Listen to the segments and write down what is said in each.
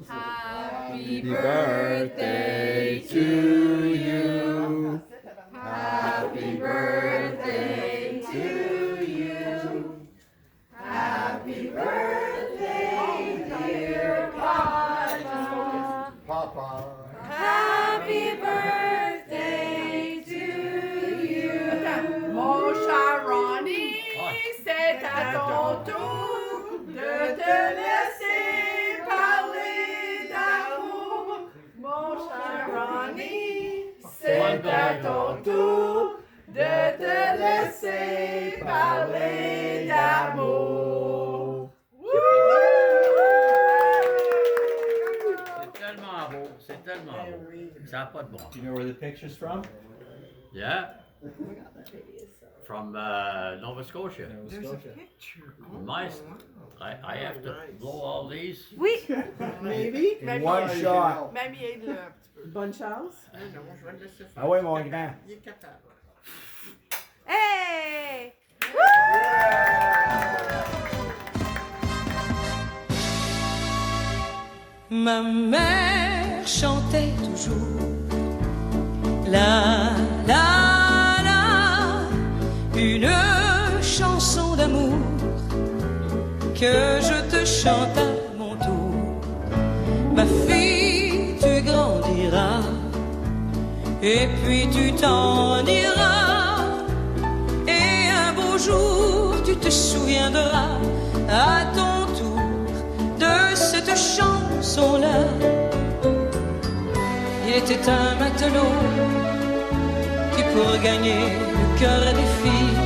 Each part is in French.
Happy birthday to you. Happy birthday to you. Happy birthday, dear Papa. Papa. Happy birthday to you. Mon cher Ronnie, c'est à ton tour de te laisser parler d'amour. Mon cher Ronnie, c'est à ton tour de te laisser parler d'amour. C'est tellement beau, c'est tellement beau. Ça n'a pas de bon. Do you know where the picture's from? Yeah. From Nova Scotia. Nova Scotia. Nice. I have to blow all these. Oui. Maybe? Même One il- shot. Même il aide un petit peu. Bonne chance. Ah non, je vais le laisser faire. Ah ouais, mon grand. Il est capable. Hey! Ma mère chantait toujours la la la, une chanson d'amour que je te chante à mon tour. Ma fille, tu grandiras et puis tu t'en iras, et un beau jour tu te souviendras à ton tour de cette chanson-là. Il était un matelot qui, pour gagner le cœur des filles,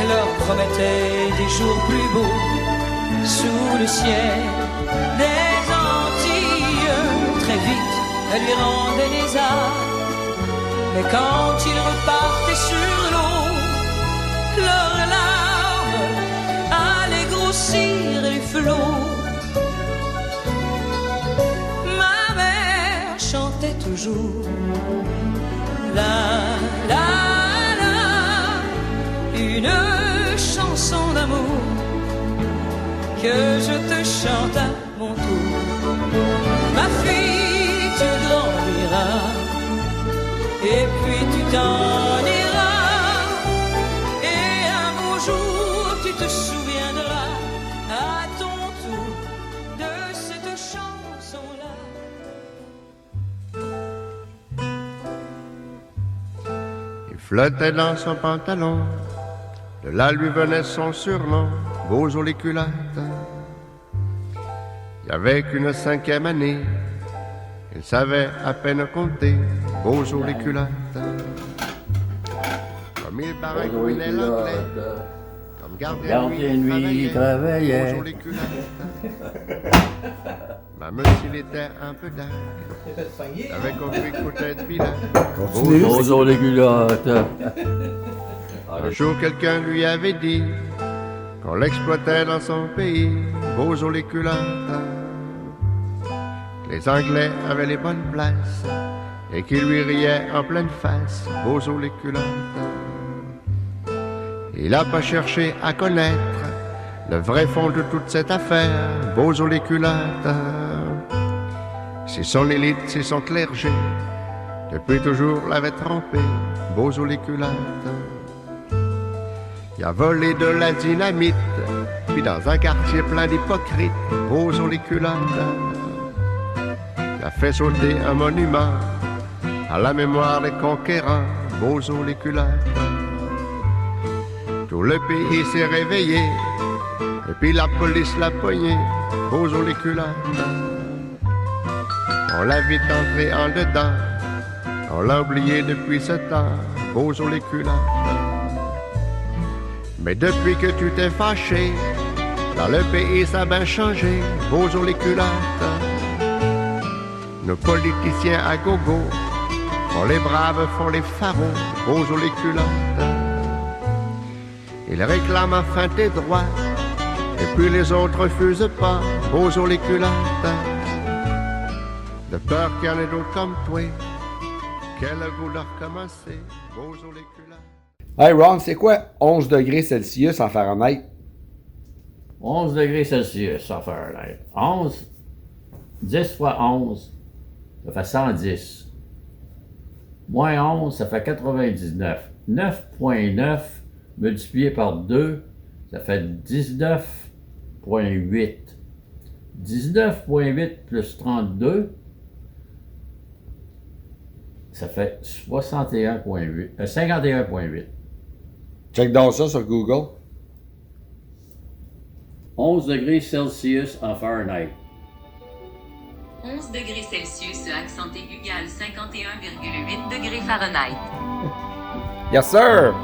leur promettait des jours plus beaux sous le ciel des Antilles. Très vite, elle lui rendait les arts, mais quand ils repartaient sur l'eau, leurs larmes allaient grossir les flots. Ma mère chantait toujours la la la, une chanson d'amour que je te chante à mon tour. Ma fille, tu grandiras et puis tu t'en iras, et un beau jour tu te souviendras à ton tour de cette chanson-là. Il flottait dans son pantalon, de là lui venait son surnom, Bozo les culottes. Il y avait qu'une 5e année, il savait à peine compter, Bozo les culottes. Comme il baragouinait l'anglais, comme gardien lui il travaillait, Bozo les culottes. Même s'il était un peu dingue, il avait compris qu'il coûtait de bilan. Bozo les culottes. Un jour, quelqu'un lui avait dit qu'on l'exploitait dans son pays, Bozo les culottes. Les Anglais avaient les bonnes places et qu'ils lui riaient en pleine face, Bozo les culottes. Il n'a pas cherché à connaître le vrai fond de toute cette affaire, Bozo les culottes. C'est son élite, c'est son clergé, depuis toujours l'avait trompé, Bozo les culottes. Il a volé de la dynamite, puis dans un quartier plein d'hypocrites, Bozo les culottes. Il a fait sauter un monument à la mémoire des conquérants, Bozo les culottes. Tout le pays s'est réveillé, et puis la police l'a pogné, Bozo les culottes. On l'a vite entré en dedans, on l'a oublié depuis ce temps, Bozo les culottes. Mais depuis que tu t'es fâché, dans le pays ça a bien changé, Bozo les culottes. Nos politiciens à gogo font les braves, font les pharaons, Bozo les culottes. Ils réclament enfin tes droits, et puis les autres refusent pas, Bozo les culottes. De peur qu'il y en ait d'autres comme toi, qu'elle a le goût de recommencer, Bozo les culottes. Hey Ron, c'est quoi 11 degrés Celsius en Fahrenheit? 11 degrés Celsius en Fahrenheit. 11? 10 fois 11, ça fait 110. Moins 11, ça fait 99. 9,9 multiplié par 2, ça fait 19,8. 19,8 plus 32, ça fait 51,8. Check donc ça sur Google. 11 degrés Celsius en Fahrenheit. 11 degrés Celsius, accent aigu égale 51,8 degrés Fahrenheit. Yes, sir!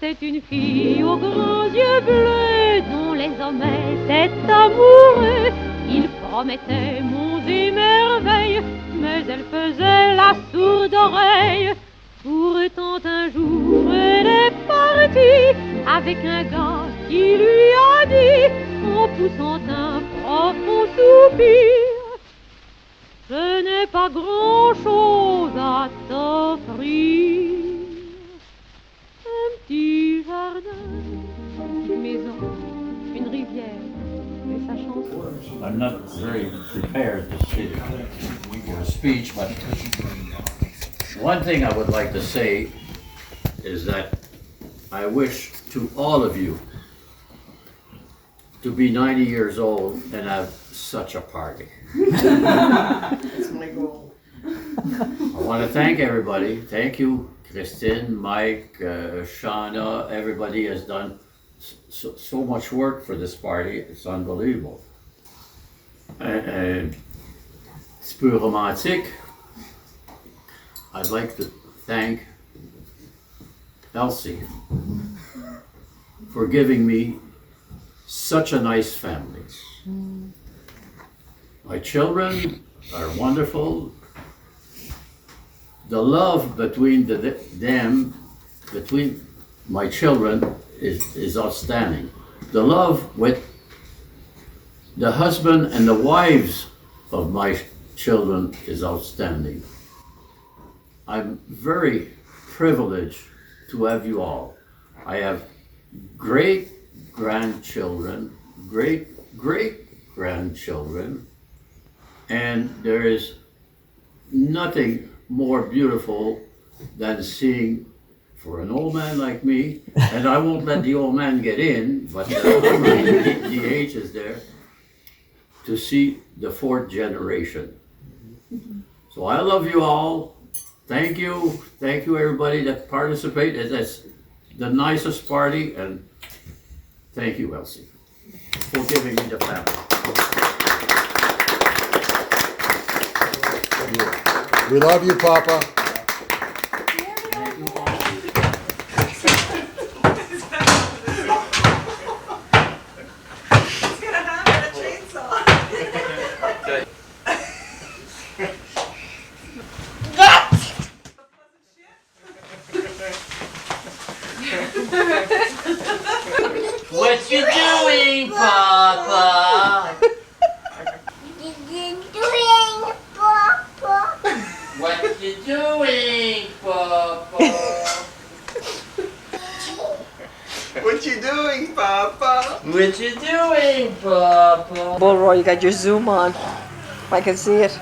C'était une fille aux grands yeux bleus dont les hommes étaient amoureux. Ils promettaient monts et merveilles, mais elle faisait la sourde oreille. Pourtant un jour elle est partie avec un gars qui lui a dit, en poussant un profond soupir: je n'ai pas grand-chose à t'offrir. Un petit jardin, une maison, une rivière et sa chanson. I'm not very prepared to give a speech, but one thing I would like to say is that I wish to all of you to be 90 years old and have such a party. That's my goal. I want to thank everybody. Thank you, Christine, Mike, Shauna. Everybody has done so much work for this party. It's unbelievable. It's peu romantique. I'd like to thank Elsie for giving me such a nice family. My children are wonderful. The love between between my children is outstanding. The love with the husband and the wives of my children is outstanding. I'm very privileged to have you all. I have great grandchildren, great grandchildren, and there is nothing more beautiful than seeing, for an old man like me, and I won't let the old man get in, but the age is there, to see the fourth generation. So I love you all. Thank you everybody that participated. It's the nicest party, and thank you, Elsie, for giving me the family. We love you, Papa. What you doing, Papa? What you doing, Papa? Bullroy, you got your zoom on. I can see it.